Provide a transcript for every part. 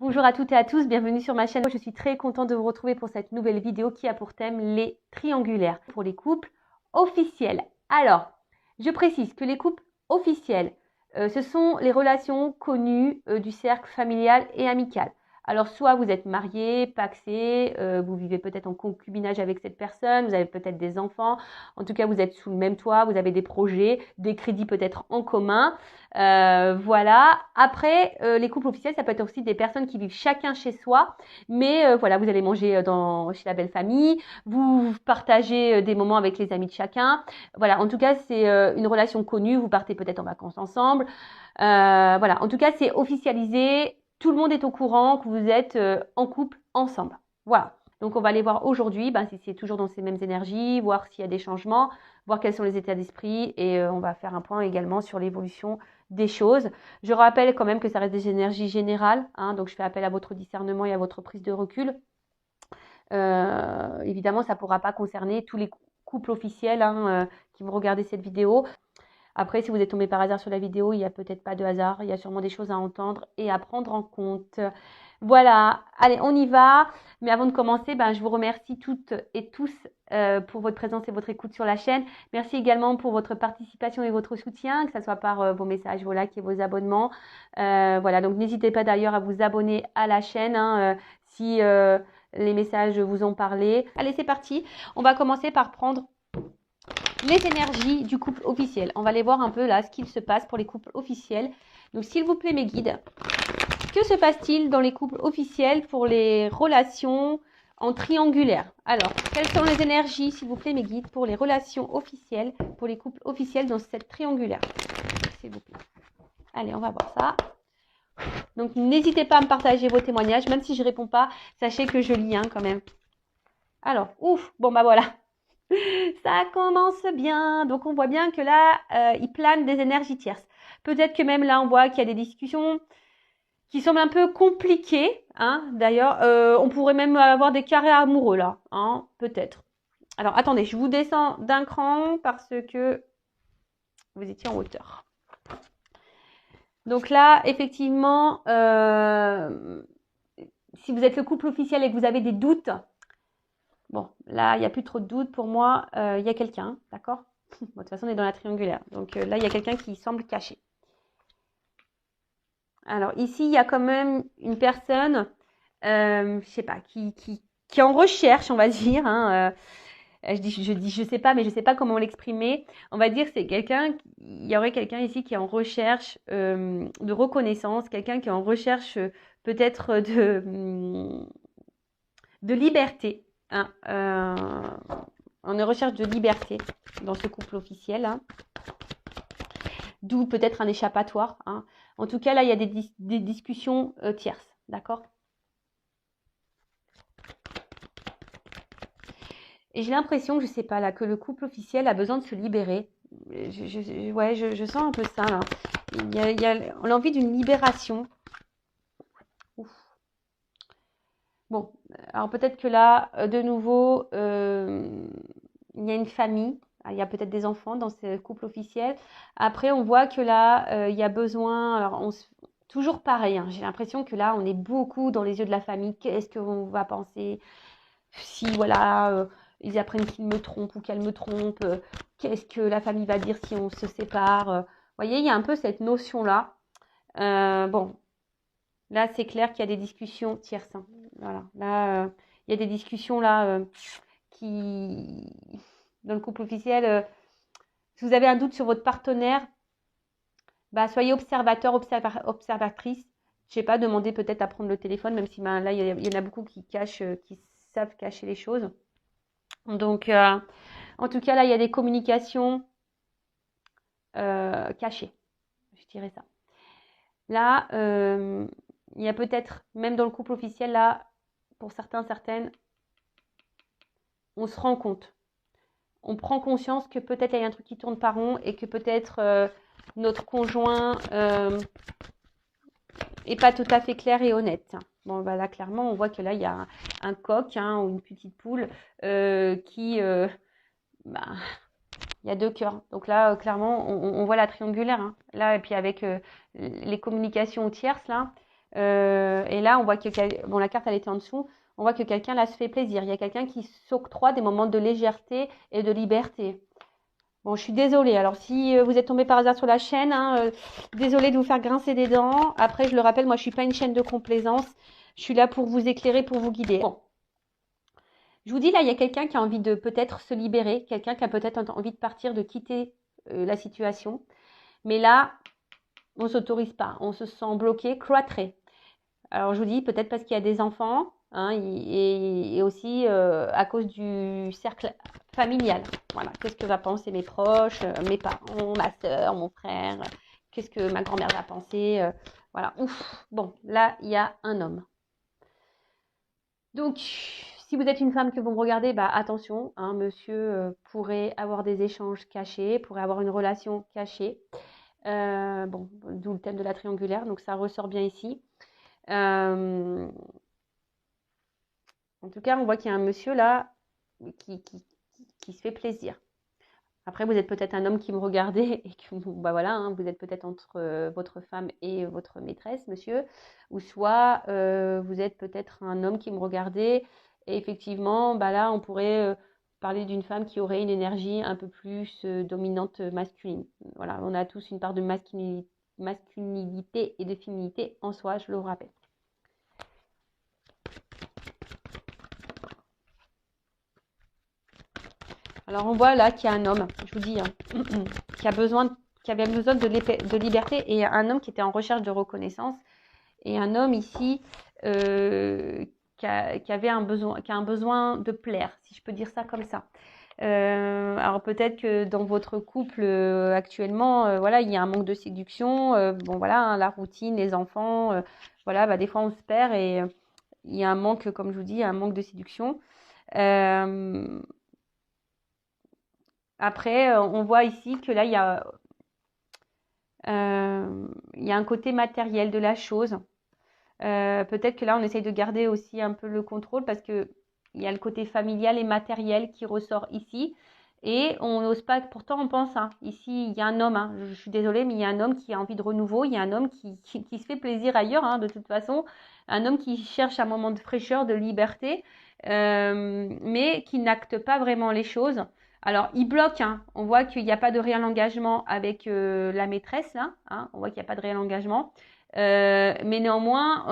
Bonjour à toutes et à tous, bienvenue sur ma chaîne. Je suis très contente de vous retrouver pour cette nouvelle vidéo qui a pour thème les triangulaires pour les couples officiels. Alors, je précise que les couples officiels, ce sont les relations connues du cercle familial et amical. Alors, soit vous êtes marié, pacsé, vous vivez peut-être en concubinage avec cette personne, vous avez peut-être des enfants, en tout cas vous êtes sous le même toit, vous avez des projets, des crédits peut-être en commun. Voilà. Après, les couples officiels, ça peut être aussi des personnes qui vivent chacun chez soi, mais voilà, vous allez manger chez la belle famille, vous partagez des moments avec les amis de chacun. Voilà, en tout cas, c'est une relation connue, vous partez peut-être en vacances ensemble. Voilà, en tout cas, c'est officialisé, tout le monde est au courant que vous êtes en couple ensemble. Voilà. Donc, on va aller voir aujourd'hui si c'est toujours dans ces mêmes énergies, voir s'il y a des changements, voir quels sont les états d'esprit et on va faire un point également sur l'évolution des choses. Je rappelle quand même que ça reste des énergies générales, donc je fais appel à votre discernement et à votre prise de recul. Évidemment, ça ne pourra pas concerner tous les couples officiels qui vont regarder cette vidéo. Après, si vous êtes tombé par hasard sur la vidéo, il n'y a peut-être pas de hasard, il y a sûrement des choses à entendre et à prendre en compte. Voilà, allez, on y va. Mais avant de commencer, je vous remercie toutes et tous pour votre présence et votre écoute sur la chaîne. Merci également pour votre participation et votre soutien, que ce soit par vos messages, vos likes et vos abonnements. Voilà, donc n'hésitez pas d'ailleurs à vous abonner à la chaîne si les messages vous ont parlé. Allez, c'est parti. On va commencer par prendre les énergies du couple officiel. On va aller voir un peu là ce qu'il se passe pour les couples officiels. Donc s'il vous plaît mes guides, que se passe-t-il dans les couples officiels pour les relations en triangulaire? Alors, quelles sont les énergies s'il vous plaît mes guides pour les relations officielles, pour les couples officiels dans cette triangulaire? S'il vous plaît. Allez, on va voir ça. Donc n'hésitez pas à me partager vos témoignages, même si je ne réponds pas, sachez que je lis quand même. Alors, ouf, bon voilà. Ça commence bien. Donc, on voit bien que là, il plane des énergies tierces. Peut-être que même là, on voit qu'il y a des discussions qui semblent un peu compliquées. D'ailleurs, on pourrait même avoir des carrés amoureux là. Peut-être. Alors, attendez, je vous descends d'un cran parce que vous étiez en hauteur. Donc là, effectivement, si vous êtes le couple officiel et que vous avez des doutes, bon, là, il n'y a plus trop de doutes pour moi. Il y a quelqu'un, d'accord? Bon, de toute façon, on est dans la triangulaire. Donc là, il y a quelqu'un qui semble caché. Alors ici, il y a quand même une personne, je sais pas, qui est en recherche, on va dire. Je sais pas, mais je sais pas comment l'exprimer. On va dire que c'est quelqu'un, il y aurait quelqu'un ici qui est en recherche de reconnaissance, quelqu'un qui est en recherche peut-être de liberté. On est en recherche de liberté dans ce couple officiel. D'où peut-être un échappatoire. En tout cas, là, il y a des discussions tierces. D'accord? Et j'ai l'impression, je sais pas, là, que le couple officiel a besoin de se libérer. Je sens un peu ça, là. Il y a l'envie d'une libération. Ouf. Bon, alors peut-être que là, de nouveau, il y a une famille. Il y a peut-être des enfants dans ce couple officiel. Après, on voit que là, il y a besoin... Alors, toujours pareil, j'ai l'impression que là, on est beaucoup dans les yeux de la famille. Qu'est-ce qu'on va penser si, voilà, ils apprennent qu'il me trompe ou qu'elle me trompe? Qu'est-ce que la famille va dire si on se sépare? Vous voyez, il y a un peu cette notion-là. Bon, là, c'est clair qu'il y a des discussions tierces. Voilà, là, il y a des discussions là qui... Dans le couple officiel, si vous avez un doute sur votre partenaire, soyez observateur, observatrice. Je sais pas, demandez peut-être à prendre le téléphone, même si là, il y en a beaucoup qui cachent, qui savent cacher les choses. Donc, en tout cas, là, il y a des communications cachées. Je dirais ça. Là, il y a peut-être, même dans le couple officiel, là, pour certains, certaines, on se rend compte. On prend conscience que peut-être il y a un truc qui tourne pas rond et que peut-être notre conjoint est pas tout à fait clair et honnête. Bon, là, clairement, on voit que là, il y a un coq ou une petite poule qui... il y a deux cœurs. Donc là, clairement, on voit la triangulaire. Là, et puis avec les communications tierces, là, Et là, on voit que, bon, la carte, elle était en dessous. On voit que quelqu'un, là, se fait plaisir. Il y a quelqu'un qui s'octroie des moments de légèreté et de liberté. Bon, je suis désolée. Alors, si vous êtes tombé par hasard sur la chaîne, hein, désolée de vous faire grincer des dents. Après, je le rappelle, moi, je suis pas une chaîne de complaisance. Je suis là pour vous éclairer, pour vous guider. Bon. Je vous dis, là, il y a quelqu'un qui a envie de peut-être se libérer. Quelqu'un qui a peut-être envie de partir, de quitter la situation. Mais là, on s'autorise pas. On se sent bloqué, cloîtré. Alors, je vous dis, peut-être parce qu'il y a des enfants, hein, et aussi à cause du cercle familial. Voilà, qu'est-ce que va penser mes proches, mes parents, ma soeur, mon frère, qu'est-ce que ma grand-mère va penser, voilà, ouf. Bon, là, il y a un homme. Donc, si vous êtes une femme que vous me regardez, bah attention, hein, monsieur pourrait avoir des échanges cachés, pourrait avoir une relation cachée. Bon, d'où le thème de la triangulaire, donc ça ressort bien ici. En tout cas, on voit qu'il y a un monsieur là qui se fait plaisir. Après, vous êtes peut-être un homme qui me regardait et que bah voilà, hein, vous êtes peut-être entre votre femme et votre maîtresse, monsieur, ou soit vous êtes peut-être un homme qui me regardait et effectivement, bah là, on pourrait parler d'une femme qui aurait une énergie un peu plus dominante masculine. Voilà, on a tous une part de masculinité et de féminité en soi, je le rappelle. Alors on voit là qu'il y a un homme, je vous dis, hein, qui avait besoin de liberté et un homme qui était en recherche de reconnaissance et un homme ici qui a un besoin de plaire, si je peux dire ça comme ça. Alors peut-être que dans votre couple actuellement, voilà, il y a un manque de séduction. Bon voilà, hein, la routine, les enfants, voilà, bah, des fois on se perd et il y a un manque, comme je vous dis, un manque de séduction. Après, on voit ici que là, il y a un côté matériel de la chose. Peut-être que là, on essaye de garder aussi un peu le contrôle parce que il y a le côté familial et matériel qui ressort ici. Et on n'ose pas, pourtant on pense, hein, ici il y a un homme, hein, je suis désolée, mais il y a un homme qui a envie de renouveau, il y a un homme qui se fait plaisir ailleurs, hein, de toute façon, un homme qui cherche un moment de fraîcheur, de liberté, mais qui n'acte pas vraiment les choses. Alors il bloque, hein, on voit qu'il n'y a pas de réel engagement avec la maîtresse, là, hein, on voit qu'il n'y a pas de réel engagement. Mais néanmoins,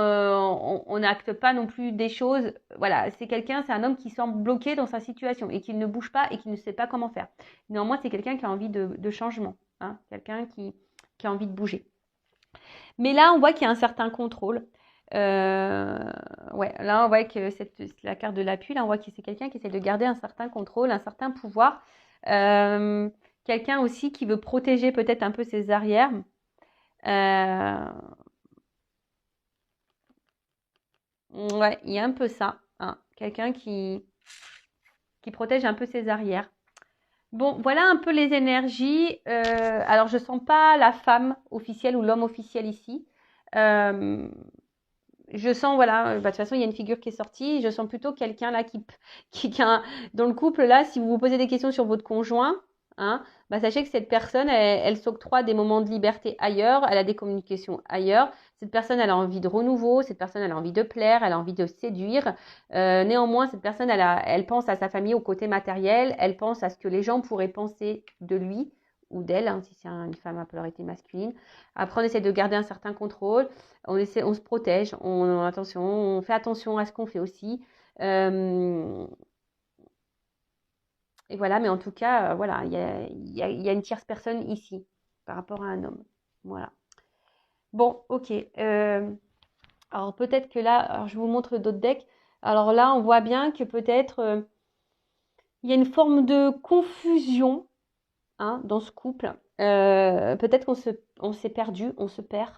on n'acte pas non plus des choses. Voilà, c'est un homme qui semble bloqué dans sa situation et qui ne bouge pas et qui ne sait pas comment faire. Néanmoins, c'est quelqu'un qui a envie de changement, hein, quelqu'un qui a envie de bouger. Mais là, on voit qu'il y a un certain contrôle. Ouais, là, on voit que c'est la carte de l'appui. Là, on voit que c'est quelqu'un qui essaie de garder un certain contrôle, un certain pouvoir. Quelqu'un aussi qui veut protéger peut-être un peu ses arrières. Ouais, il y a un peu ça, hein. Quelqu'un qui protège un peu ses arrières. Bon, voilà un peu les énergies. Alors, je sens pas la femme officielle ou l'homme officiel ici. Euh, je sens, voilà, bah, de toute façon, il y a une figure qui est sortie. Je sens plutôt quelqu'un là dans le couple là, si vous vous posez des questions sur votre conjoint, hein, bah, sachez que cette personne, elle s'octroie des moments de liberté ailleurs, elle a des communications ailleurs. Cette personne, elle a envie de renouveau, cette personne, elle a envie de plaire, elle a envie de séduire. Néanmoins, cette personne, elle pense à sa famille, au côté matériel, elle pense à ce que les gens pourraient penser de lui ou d'elle, hein, si c'est une femme à polarité masculine. Après, on essaie de garder un certain contrôle, on se protège, on fait attention à ce qu'on fait aussi. Et voilà, mais en tout cas, voilà, il y a une tierce personne ici par rapport à un homme. Voilà. Bon, ok. Alors peut-être que là, alors je vous montre d'autres decks. Alors là, on voit bien que peut-être il y a une forme de confusion, hein, dans ce couple. Peut-être on s'est perdu, on se perd.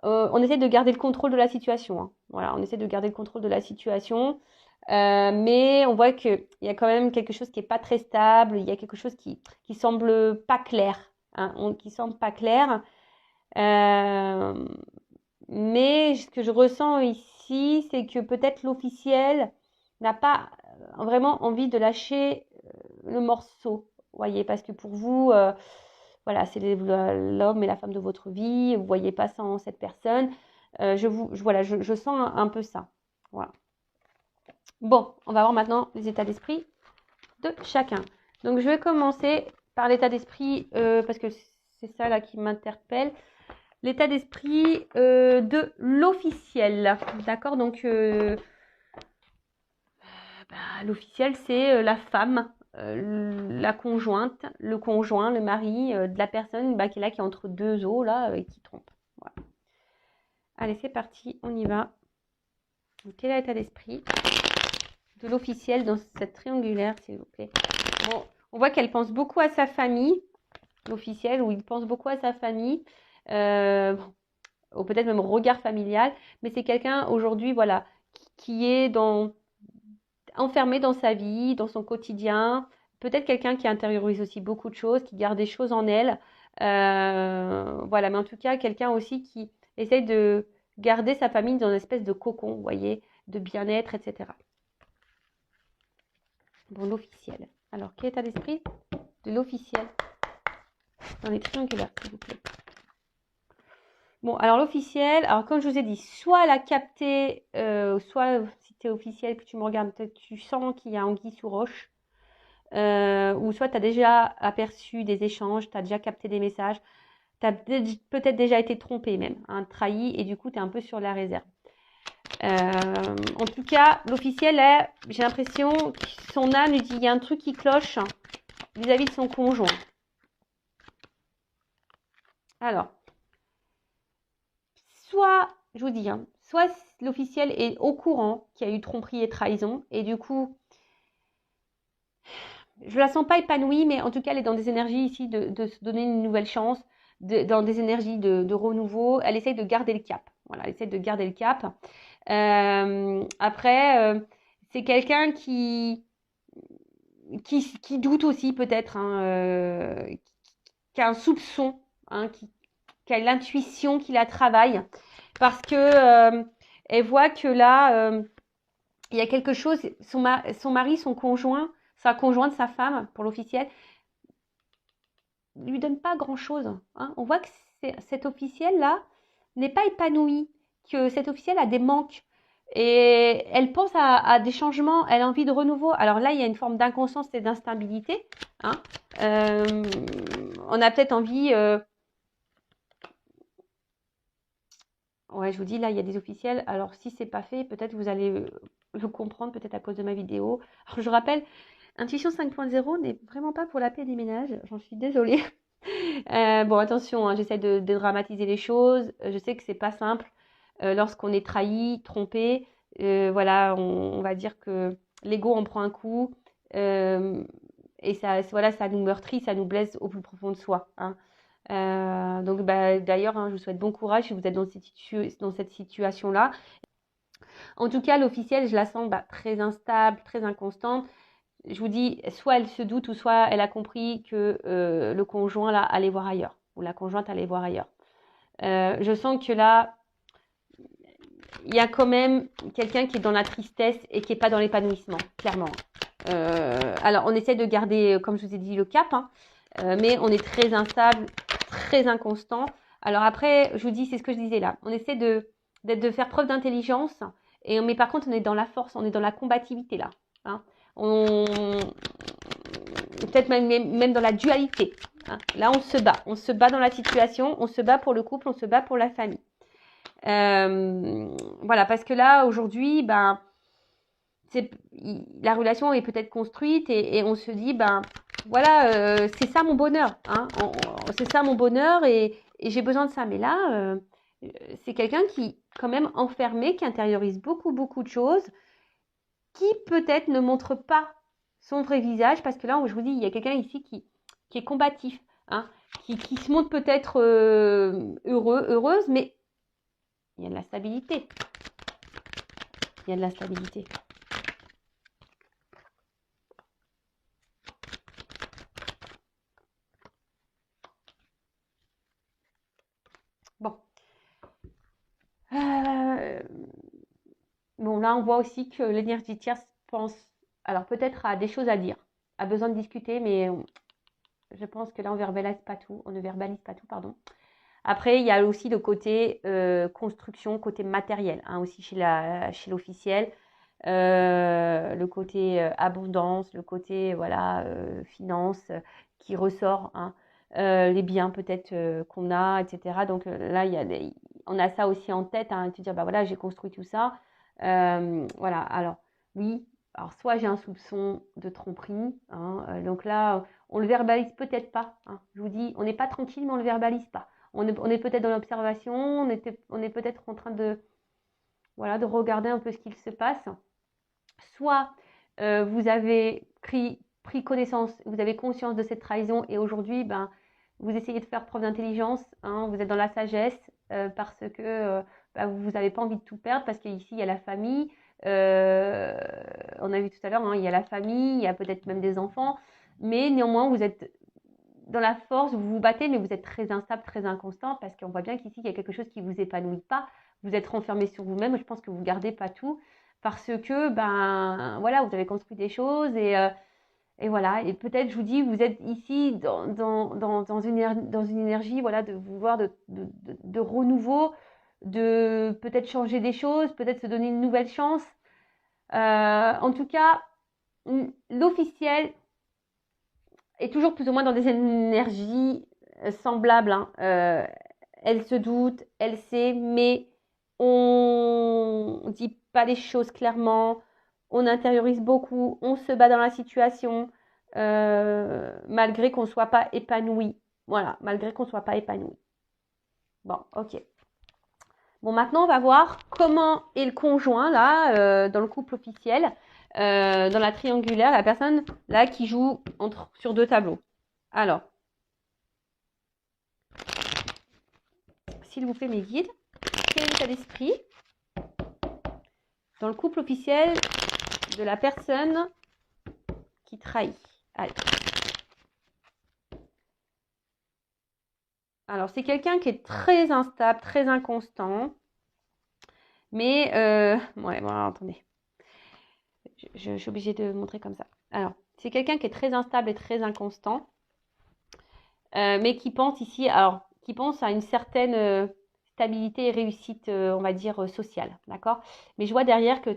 On essaie de garder le contrôle de la situation, hein. Voilà, on essaie de garder le contrôle de la situation. Mais on voit qu'il y a quand même quelque chose qui n'est pas très stable, il y a quelque chose qui semble pas clair, hein, qui semble pas clair. Euh, mais ce que je ressens ici, c'est que peut-être l'officiel n'a pas vraiment envie de lâcher le morceau, voyez, parce que pour vous, voilà, c'est l'homme et la femme de votre vie, vous voyez pas sans cette personne. Voilà, je sens un peu ça. Voilà. Bon, on va voir maintenant les états d'esprit de chacun. Donc, je vais commencer par l'état d'esprit, parce que c'est ça là qui m'interpelle. L'état d'esprit de l'officiel. D'accord? Donc, l'officiel, c'est la femme, la conjointe, le conjoint, le mari de la personne qui est là, qui est entre deux eaux, là, et qui trompe. Voilà. Allez, c'est parti, on y va. Donc, quel est l'état d'esprit de l'officiel dans cette triangulaire, s'il vous plaît? Bon, on voit qu'elle pense beaucoup à sa famille, l'officiel, ou il pense beaucoup à sa famille, ou peut-être même au regard familial, mais c'est quelqu'un aujourd'hui, voilà, qui est enfermé dans sa vie, dans son quotidien, peut-être quelqu'un qui intériorise aussi beaucoup de choses, qui garde des choses en elle, voilà, mais en tout cas, quelqu'un aussi qui essaye de garder sa famille dans une espèce de cocon, vous voyez, de bien-être, etc. Bon, l'officiel. Alors, quel état d'esprit de l'officiel dans les triangulaires, s'il vous plaît? Bon, alors l'officiel, alors comme je vous ai dit, soit elle a capté, soit si tu es officiel, que tu me regardes, peut-être tu sens qu'il y a anguille sous roche, ou soit tu as déjà aperçu des échanges, tu as déjà capté des messages, tu as peut-être déjà été trompé même, hein, trahi, et du coup tu es un peu sur la réserve. En tout cas, l'officiel, j'ai l'impression que son âme lui dit il y a un truc qui cloche vis-à-vis de son conjoint. Alors, soit, je vous dis, hein, soit l'officiel est au courant qu'il y a eu tromperie et trahison, et du coup, je la sens pas épanouie, mais en tout cas, elle est dans des énergies ici de se donner une nouvelle chance, dans des énergies de renouveau. Elle essaye de garder le cap. Voilà, elle essaye de garder le cap. Après, c'est quelqu'un qui doute aussi peut-être, hein, qui a un soupçon, hein, qui a l'intuition, qui la travaille, parce que elle voit que là, il y a quelque chose, son mari, son conjoint, sa conjointe, sa femme, pour l'officiel, lui donne pas grand-chose. Hein. On voit que cet officiel-là n'est pas épanoui, que cet officiel a des manques. Et elle pense à des changements, elle a envie de renouveau. Alors là, il y a une forme d'inconscience et d'instabilité. Hein. On a peut-être envie... Ouais, je vous dis, là, il y a des officiels. Alors, si c'est pas fait, peut-être vous allez le comprendre, peut-être à cause de ma vidéo. Alors, je rappelle, Intuition 5.0 n'est vraiment pas pour la paix des ménages. J'en suis désolée. Bon, attention, hein, j'essaie de dédramatiser les choses. Je sais que c'est pas simple lorsqu'on est trahi, trompé. Voilà, on va dire que l'ego en prend un coup. Et ça, voilà, ça nous meurtrit, ça nous blesse au plus profond de soi. Hein. Donc, d'ailleurs, hein, je vous souhaite bon courage si vous êtes dans cette situation-là. En tout cas, l'officielle, je la sens très instable, très inconstante. Je vous dis, soit elle se doute, ou soit elle a compris que le conjoint là allait voir ailleurs, ou la conjointe allait voir ailleurs. Je sens que là, il y a quand même quelqu'un qui est dans la tristesse et qui n'est pas dans l'épanouissement, clairement. Alors, on essaie de garder, comme je vous ai dit, le cap, hein, mais on est très instable, très inconstant. Alors après, je vous dis, c'est ce que je disais là. On essaie de faire preuve d'intelligence, mais par contre, on est dans la force, on est dans la combativité là. Hein. Peut-être même dans la dualité. Hein. Là, on se bat dans la situation, on se bat pour le couple, on se bat pour la famille. Voilà, parce que là, aujourd'hui, la relation est peut-être construite et on se dit, voilà, c'est ça mon bonheur. Hein. C'est ça mon bonheur et j'ai besoin de ça. Mais là, c'est quelqu'un qui, quand même, enfermé, qui intériorise beaucoup, beaucoup de choses, qui peut-être ne montre pas son vrai visage, parce que là, je vous dis, il y a quelqu'un ici qui est combatif, hein, qui se montre peut-être heureuse, mais il y a de la stabilité. Il y a de la stabilité. Bon. Bon, là, on voit aussi que l'énergie tierce pense, alors peut-être à des choses à dire, a besoin de discuter, mais je pense que là, on ne verbalise pas tout, pardon. Après, il y a aussi le côté construction, côté matériel, hein, aussi chez l'officiel. Le côté abondance, le côté voilà finance qui ressort, hein, les biens peut-être qu'on a, etc. Donc là, on a ça aussi en tête, hein, de se dire bah voilà, j'ai construit tout ça. Voilà, alors oui, alors soit j'ai un soupçon de tromperie, hein, donc là, on le verbalise peut-être pas, hein, je vous dis, on n'est pas tranquille, mais on le verbalise pas. On est peut-être dans l'observation, on est peut-être en train de, voilà, de regarder un peu ce qu'il se passe. Soit vous avez pris connaissance, vous avez conscience de cette trahison et aujourd'hui, ben, vous essayez de faire preuve d'intelligence, hein, vous êtes dans la sagesse parce que ben, vous n'avez pas envie de tout perdre parce qu'ici, il y a la famille. On a vu tout à l'heure, hein, il y a la famille, il y a peut-être même des enfants, mais néanmoins, vous êtes dans la force, vous vous battez, mais vous êtes très instable, très inconstant parce qu'on voit bien qu'ici, il y a quelque chose qui ne vous épanouit pas. Vous êtes renfermé sur vous-même. Je pense que vous ne gardez pas tout parce que, ben, voilà, vous avez construit des choses et voilà. Et peut-être, je vous dis, vous êtes ici dans une énergie, voilà, de vouloir de renouveau, de peut-être changer des choses, peut-être se donner une nouvelle chance. En tout cas, l'officiel est toujours plus ou moins dans des énergies semblables, hein. Elle se doute, elle sait, mais on ne dit pas les choses clairement, on intériorise beaucoup, on se bat dans la situation, malgré qu'on ne soit pas épanoui. Voilà, malgré qu'on ne soit pas épanoui. Bon, ok. Bon, maintenant, on va voir comment est le conjoint, là, dans le couple officiel, dans la triangulaire, la personne, là, qui joue sur deux tableaux. Alors, s'il vous plaît, mes guides, quel est l'état d'esprit dans le couple officiel de la personne qui trahit? Allez. Alors, c'est quelqu'un qui est très instable, très inconstant. Mais, ouais, bon, attendez. Je suis obligée de montrer comme ça. Alors, c'est quelqu'un qui est très instable et très inconstant. Mais qui pense ici, alors, qui pense à une certaine stabilité et réussite, on va dire, sociale. D'accord? Mais je vois derrière que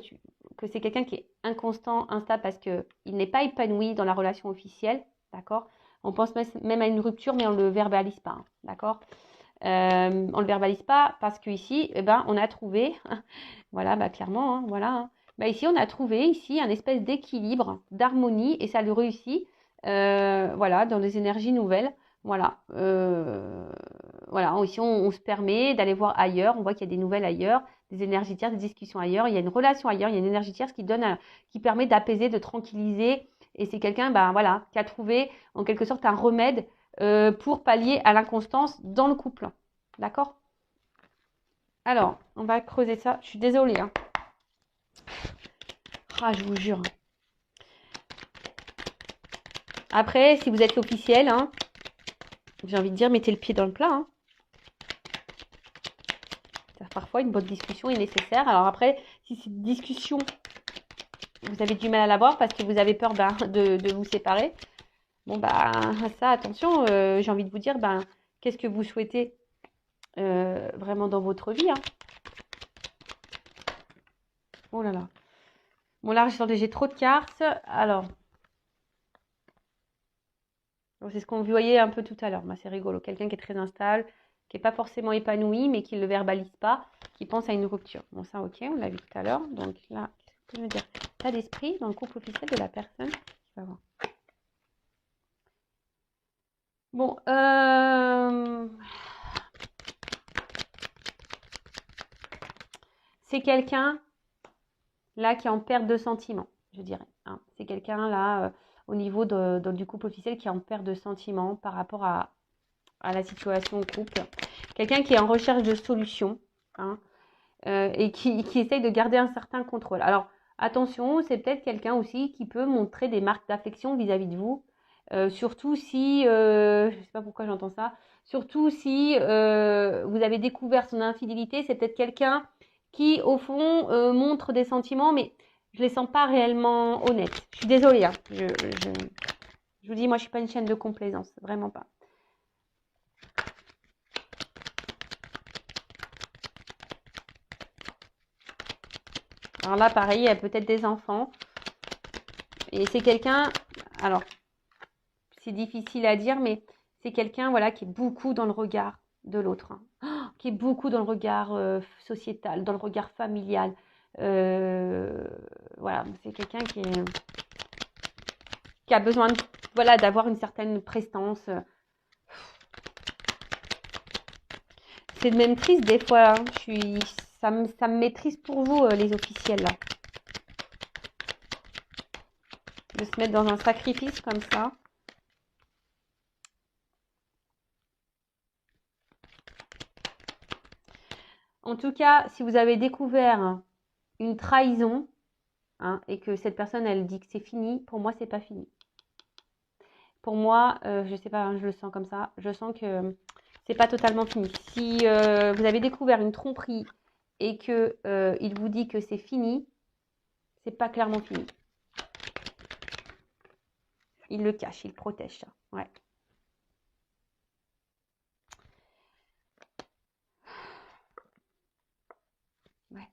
c'est quelqu'un qui est inconstant, instable, parce qu'il n'est pas épanoui dans la relation officielle. D'accord? On pense même à une rupture, mais on ne le verbalise pas. Hein, d'accord? On ne le verbalise pas parce qu'ici, eh ben, on a trouvé, voilà, bah, clairement, hein, voilà. Hein, bah, ici, on a trouvé ici un espèce d'équilibre, d'harmonie, et ça le réussit, voilà, dans des énergies nouvelles. Voilà, voilà. Ici, on se permet d'aller voir ailleurs. On voit qu'il y a des nouvelles ailleurs, des énergies tierces, des discussions ailleurs. Il y a une relation ailleurs, il y a une énergie tierce qui permet d'apaiser, de tranquilliser. Et c'est quelqu'un, ben voilà, qui a trouvé en quelque sorte un remède pour pallier à l'inconstance dans le couple. D'accord? Alors, on va creuser ça. Je suis désolée. Hein. Ah, je vous jure. Après, si vous êtes l'officiel, hein, j'ai envie de dire, mettez le pied dans le plat. Hein. Parfois, une bonne discussion est nécessaire. Alors après, si cette discussion, vous avez du mal à l'avoir parce que vous avez peur de vous séparer, bon, bah, ça, attention, j'ai envie de vous dire, ben, qu'est-ce que vous souhaitez vraiment dans votre vie, hein. Oh là là. Bon, là, j'ai trop de cartes. Alors, c'est ce qu'on voyait un peu tout à l'heure. Bah, c'est rigolo. Quelqu'un qui est très instable, qui n'est pas forcément épanoui, mais qui ne le verbalise pas, qui pense à une rupture. Bon, ça, ok, on l'a vu tout à l'heure. Donc là, qu'est-ce que je veux dire? État d'esprit dans le couple officiel de la personne qui va voir. Bon, c'est quelqu'un là qui est en perte de sentiments, je dirais. Hein. C'est quelqu'un là au niveau du couple officiel qui est en perte de sentiments par rapport à la situation au couple. Quelqu'un qui est en recherche de solutions, hein, et qui essaye de garder un certain contrôle. Alors, attention, c'est peut-être quelqu'un aussi qui peut montrer des marques d'affection vis-à-vis de vous, surtout si, je ne sais pas pourquoi j'entends ça, surtout si vous avez découvert son infidélité, c'est peut-être quelqu'un qui, au fond, montre des sentiments, mais je ne les sens pas réellement honnêtes. Je suis désolée, hein. Je vous dis, moi, je ne suis pas une chaîne de complaisance, vraiment pas. Alors là, pareil, il y a peut-être des enfants. Et c'est quelqu'un, alors, c'est difficile à dire, mais c'est quelqu'un, voilà, qui est beaucoup dans le regard de l'autre, hein. Qui est beaucoup dans le regard sociétal, dans le regard familial. Voilà, c'est quelqu'un qui a besoin de, voilà, d'avoir une certaine prestance. C'est même triste des fois, hein. Ça me met triste pour vous, les officiels, là. De se mettre dans un sacrifice comme ça. En tout cas, si vous avez découvert une trahison, hein, et que cette personne, elle dit que c'est fini, pour moi, c'est pas fini. Pour moi, je sais pas, hein, je le sens comme ça, je sens que c'est pas totalement fini. Si vous avez découvert une tromperie et que il vous dit que c'est fini, c'est pas clairement fini. Il le cache, il protège ça. Ouais. Ouais.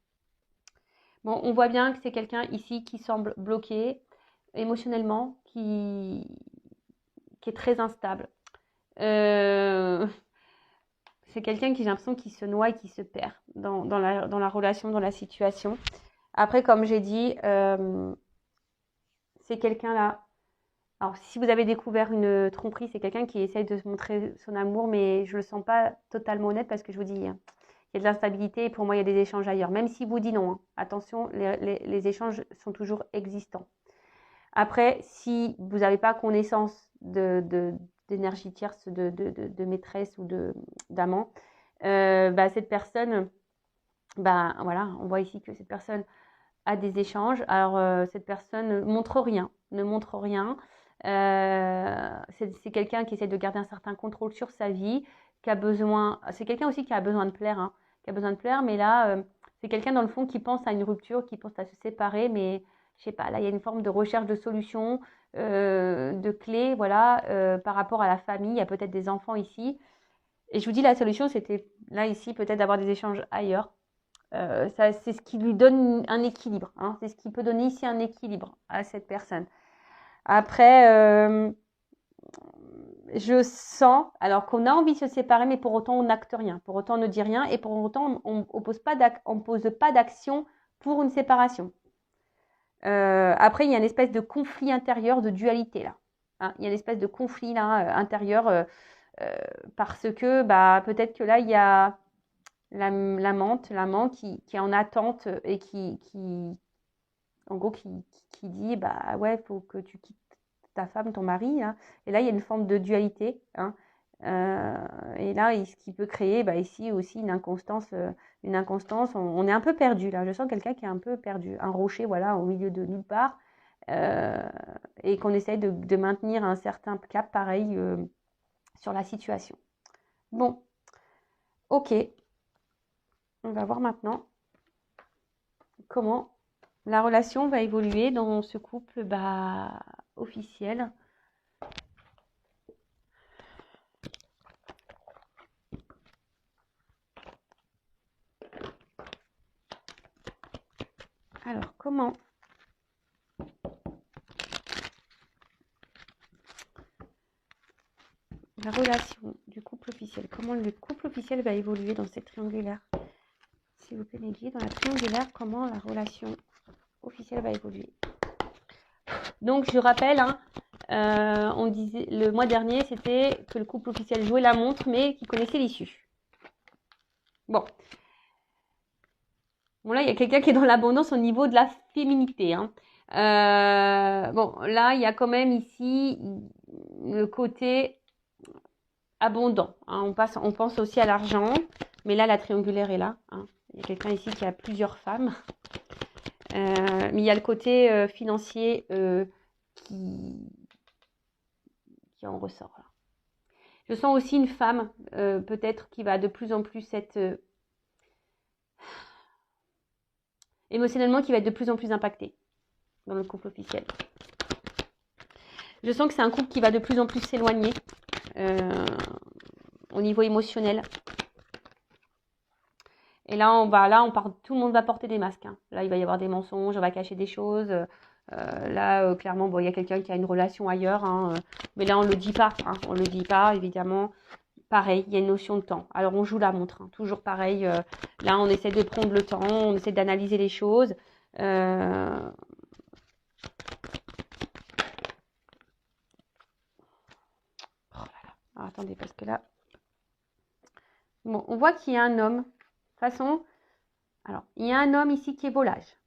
Bon, on voit bien que c'est quelqu'un ici qui semble bloqué émotionnellement, qui est très instable. C'est quelqu'un qui, j'ai l'impression, qui se noie et qui se perd dans la relation, dans la situation. Après, comme j'ai dit, c'est quelqu'un là. Alors, si vous avez découvert une tromperie, c'est quelqu'un qui essaye de se montrer son amour, mais je ne le sens pas totalement honnête parce que je vous dis, il y a de l'instabilité et pour moi, il y a des échanges ailleurs. Même s'il vous dit non, hein. Attention, les échanges sont toujours existants. Après, si vous n'avez pas connaissance d'énergie tierce, de maîtresse ou d'amant, cette personne, voilà, on voit ici que cette personne a des échanges. Alors, cette personne ne montre rien. C'est quelqu'un qui essaie de garder un certain contrôle sur sa vie, qui a besoin. C'est quelqu'un aussi qui a besoin de plaire, hein, qui a besoin de plaire, mais là, c'est quelqu'un dans le fond qui pense à une rupture, qui pense à se séparer, mais je sais pas, là, il y a une forme de recherche de solution, de clés, voilà, par rapport à la famille. Il y a peut-être des enfants ici. Et je vous dis, la solution, c'était là, ici, peut-être d'avoir des échanges ailleurs. C'est ce qui lui donne un équilibre, hein. C'est ce qui peut donner ici un équilibre à cette personne. Après, je sens, alors qu'on a envie de se séparer, mais pour autant on n'acte rien, pour autant on ne dit rien, et pour autant on pose pas d'action pour une séparation. Après, il y a une espèce de conflit intérieur, de dualité là, hein. Il y a une espèce de conflit là intérieur parce que peut-être que là il y a l'amant qui est en attente et qui en gros qui dit ouais, faut que tu quittes ta femme, ton mari, hein. Et là il y a une forme de dualité, hein. Et là ce qui peut créer ici aussi une inconstance, on est un peu perdu là, je sens quelqu'un qui est un peu perdu, un rocher, voilà, au milieu de nulle part, et qu'on essaye de maintenir un certain cap pareil sur la situation. Bon, ok, on va voir maintenant comment la relation va évoluer dans ce couple officiel. Alors, comment la relation du couple officiel, comment le couple officiel va évoluer dans cette triangulaire? S'il vous plaît, Négui, dans la triangulaire, comment la relation officielle va évoluer? Donc, je rappelle, hein, on disait le mois dernier, c'était que le couple officiel jouait la montre, mais qui connaissait l'issue. Bon. Bon, là, il y a quelqu'un qui est dans l'abondance au niveau de la féminité, hein. Bon, là, il y a quand même ici le côté abondant, hein. On pense aussi à l'argent, mais là, la triangulaire est là, hein. Il y a quelqu'un ici qui a plusieurs femmes. Mais il y a le côté financier qui en ressort là. Je sens aussi une femme peut-être qui va de plus en plus être émotionnellement, qui va être de plus en plus impactée dans le couple officiel. Je sens que c'est un couple qui va de plus en plus s'éloigner au niveau émotionnel. Et là, tout le monde va porter des masques, hein. Là, il va y avoir des mensonges, on va cacher des choses. Là, clairement, bon, il y a quelqu'un qui a une relation ailleurs, hein, mais là, on le dit pas, hein, on le dit pas, évidemment. Pareil, il y a une notion de temps. Alors, on joue la montre, hein, toujours pareil. Là, on essaie de prendre le temps, on essaie d'analyser les choses. Oh là là. Alors, attendez, parce que là, bon, on voit qu'il y a un homme. De toute façon, alors, il y a un homme ici qui est volage,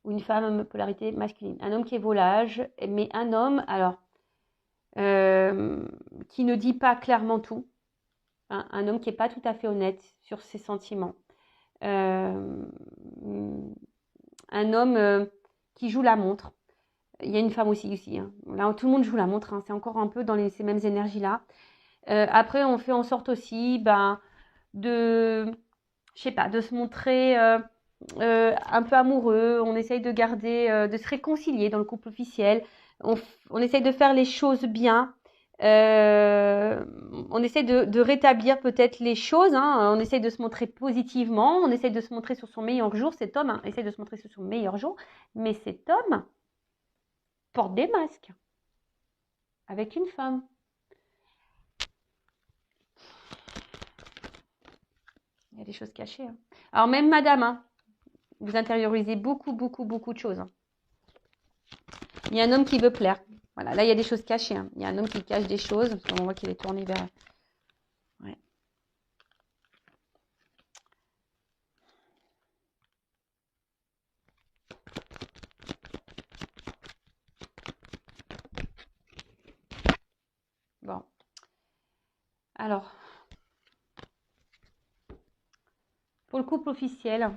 ou une femme, polarité masculine. Un homme qui est volage, mais un homme, alors, qui ne dit pas clairement tout. Hein, un homme qui n'est pas tout à fait honnête sur ses sentiments. Un homme qui joue la montre. Il y a une femme aussi. Hein. Là, tout le monde joue la montre. Hein. C'est encore un peu dans ces mêmes énergies-là. Après, on fait en sorte aussi de se montrer un peu amoureux. On essaye de garder, de se réconcilier dans le couple officiel. On essaye de faire les choses bien. On essaie de rétablir peut-être les choses, hein. On essaie de se montrer positivement, on essaie de se montrer sur son meilleur jour. Cet homme essaie de se montrer sur son meilleur jour, mais cet homme porte des masques avec une femme. Il y a des choses cachées. Hein. Alors même madame, hein, vous intériorisez beaucoup de choses. Hein. Il y a un homme qui veut plaire. Voilà, là il y a des choses cachées. Hein. Il y a un homme qui cache des choses. On voit qu'il est tourné vers... Ouais. Bon. Alors, pour le couple officiel,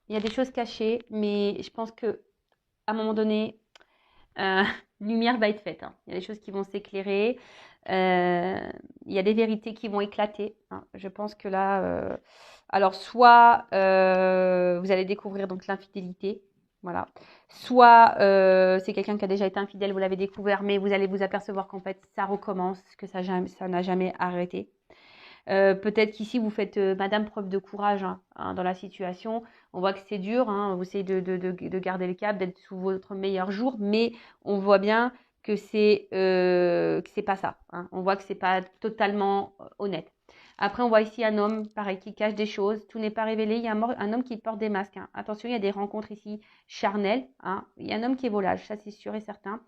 il y a des choses cachées, mais je pense que à un moment donné, lumière va être faite. Hein. Il y a des choses qui vont s'éclairer. Il y a des vérités qui vont éclater. Hein. Je pense que là, alors soit vous allez découvrir donc l'infidélité, voilà. Soit c'est quelqu'un qui a déjà été infidèle, vous l'avez découvert, mais vous allez vous apercevoir qu'en fait ça recommence, que ça n'a jamais arrêté. Peut-être qu'ici vous faites madame preuve de courage hein, dans la situation. On voit que c'est dur, hein, vous essayez de garder le cap, d'être sous votre meilleur jour, mais on voit bien que c'est pas ça. Hein. On voit que c'est pas totalement honnête. Après, on voit ici un homme, pareil, qui cache des choses. Tout n'est pas révélé. Il y a un homme qui porte des masques. Hein. Attention, il y a des rencontres ici charnelles. Hein. Il y a un homme qui est volage, ça c'est sûr et certain.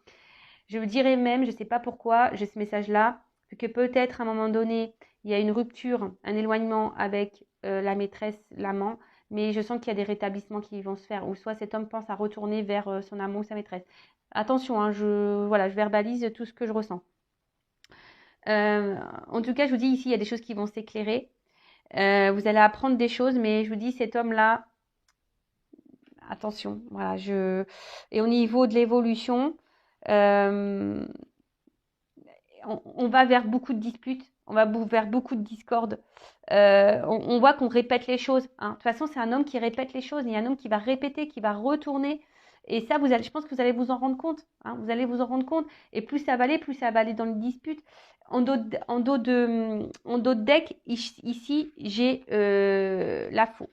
Je vous dirais même, je ne sais pas pourquoi, j'ai ce message-là, que peut-être à un moment donné, il y a une rupture, un éloignement avec la maîtresse, l'amant, mais je sens qu'il y a des rétablissements qui vont se faire, ou soit cet homme pense à retourner vers son amant ou sa maîtresse. Attention, hein, je verbalise tout ce que je ressens. En tout cas, je vous dis ici, il y a des choses qui vont s'éclairer. Vous allez apprendre des choses, mais je vous dis, cet homme-là, attention, voilà, et au niveau de l'évolution, on va vers beaucoup de disputes, on va vers beaucoup de discordes. On voit qu'on répète les choses. Hein. De toute façon, c'est un homme qui répète les choses. Il y a un homme qui va répéter, qui va retourner. Et ça, je pense que vous allez vous en rendre compte. Hein. Vous allez vous en rendre compte. Et plus ça va aller dans les disputes. En dos de deck, ici, j'ai la faux.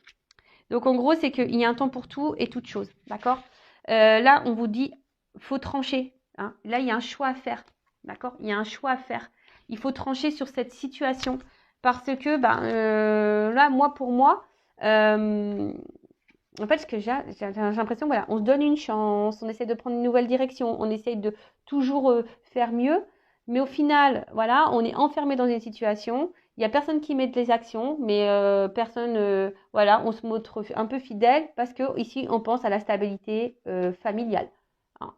Donc, en gros, c'est qu'il y a un temps pour tout et toute chose. D'accord là, on vous dit, faut trancher. Hein. Là, il y a un choix à faire. D'accord? Il y a un choix à faire. Il faut trancher sur cette situation parce que là, pour moi, en fait, ce que j'ai l'impression, voilà, on se donne une chance, on essaie de prendre une nouvelle direction, on essaie de toujours faire mieux, mais au final, voilà, on est enfermé dans une situation. Il n'y a personne qui met des actions, mais personne, voilà, on se montre un peu fidèle parce que ici, on pense à la stabilité familiale. Hein,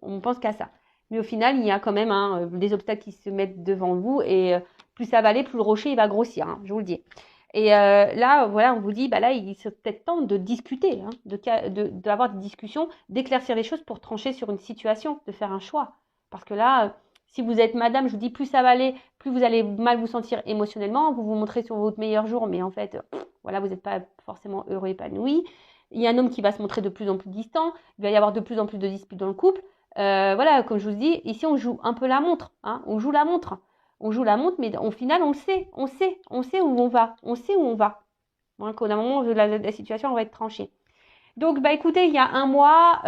on pense qu'à ça. Mais au final, il y a quand même des obstacles qui se mettent devant vous et plus ça va aller, plus le rocher il va grossir, hein, je vous le dis. Et là, voilà, on vous dit, là, il est peut-être temps de discuter, hein, d'avoir des discussions, d'éclaircir les choses pour trancher sur une situation, de faire un choix. Parce que là, si vous êtes madame, je vous dis, plus ça va aller, plus vous allez mal vous sentir émotionnellement, vous vous montrez sur votre meilleur jour, mais en fait, voilà, vous n'êtes pas forcément heureux, épanoui. Il y a un homme qui va se montrer de plus en plus distant, il va y avoir de plus en plus de disputes dans le couple. Voilà, comme je vous dis, ici on joue un peu la montre, hein, on joue la montre, mais au final on le sait, on sait où on va, on sait où on va. Hein, qu'au d'un moment, la situation va être tranchée. Donc, bah écoutez, il y a un mois,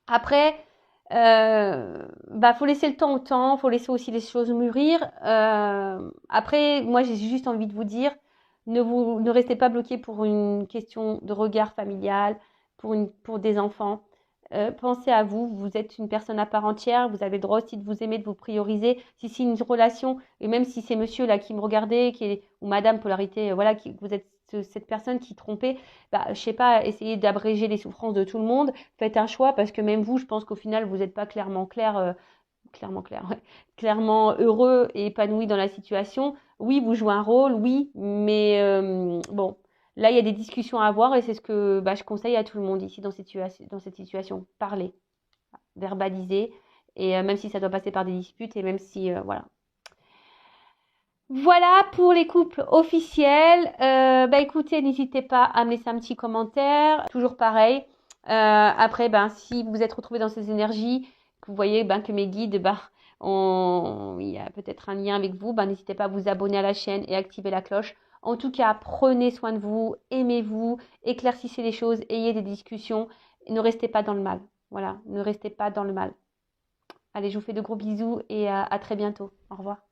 après, faut laisser le temps au temps, faut laisser aussi les choses mûrir. Après, moi, j'ai juste envie de vous dire, ne restez pas bloqués pour une question de regard familial, pour des enfants. Pensez à vous, vous êtes une personne à part entière, vous avez le droit aussi de vous aimer, de vous prioriser. Si c'est une relation, et même si c'est monsieur là qui me regardait, ou madame polarité, voilà, vous êtes cette personne qui trompait, je sais pas, essayez d'abréger les souffrances de tout le monde, faites un choix parce que même vous, je pense qu'au final, vous n'êtes pas clairement heureux et épanoui dans la situation. Oui, vous jouez un rôle, oui, mais bon, là, il y a des discussions à avoir et c'est ce que je conseille à tout le monde ici dans cette situation. Parler, verbaliser, et même si ça doit passer par des disputes et même si, voilà. Voilà pour les couples officiels. Écoutez, n'hésitez pas à me laisser un petit commentaire. Toujours pareil. Après, si vous êtes retrouvé dans ces énergies, que vous voyez que mes guides, il y a peut-être un lien avec vous, n'hésitez pas à vous abonner à la chaîne et activer la cloche. En tout cas, prenez soin de vous, aimez-vous, éclaircissez les choses, ayez des discussions. Ne restez pas dans le mal. Voilà, ne restez pas dans le mal. Allez, je vous fais de gros bisous et à très bientôt. Au revoir.